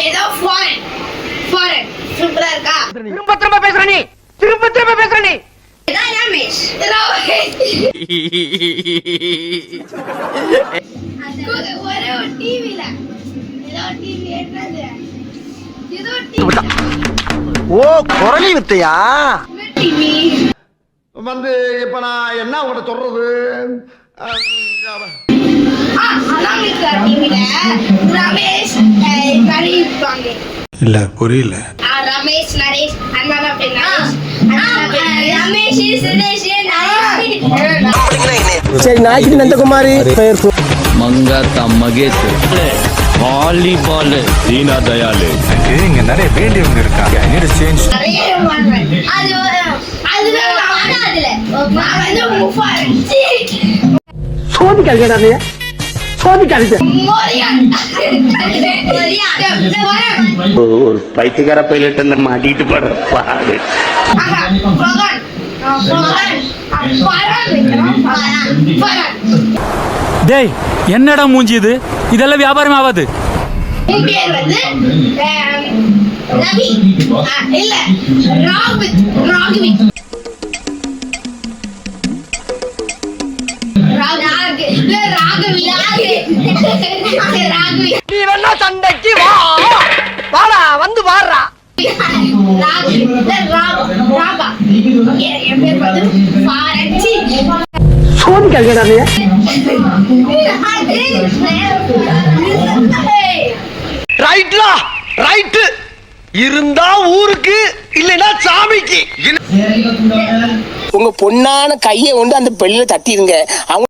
ஏதோ foreign foreign சூப்பரா இருக்கா? திரும்ப பேசுற நீ, திரும்ப பேசுற நீ. இதான் ரமேஷ். ஒரே ஒரு டிவில ஏதோ டிவி என்னது ஏதோ டிவி. ஓ குரலி வித்தையா? டிவி வந்து இப்ப நான் என்ன உங்கள்கிட்ட சொல்றது? அனாமிகா டிவில ரமேஷ் நடிப்பாங்க. இல்ல புரியல. ரமேஷ் நரேஷ் அண்ணா அப்படின்னா ரமேஷ் சுரேஷ் சரி நாய்க்கு நந்தகுமாரி மங்காத்தா மகேஷ் வாலிபால் தீனா தயாளு இங்க நிறைய வேண்டியவங்க இருக்காங்க. I need to change. சோதிக்காதீங்க, சோதிக்காதீங்க. ஒரு பைத்தியக்கார பைலட் அந்த மாட்டிட்டு படுற பாடு. டேய் என்னடா மூஞ்சி இது? இதெல்லாம் வியாபாரம் ஆகாது. ரவி இல்ல ராகவித் ராகவித் நீ வேணா சண்டைக்கு வா, வாடா வந்து வாடுறா. சோதிக்காதீங்க. ரைட்லா ரைட்டு இருந்தா ஊருக்கு இல்லைன்னா சாமிக்கு. உங்க பொண்ணான கையை கொண்டு அந்த பெல்லில தட்டிடுங்க. அவங்க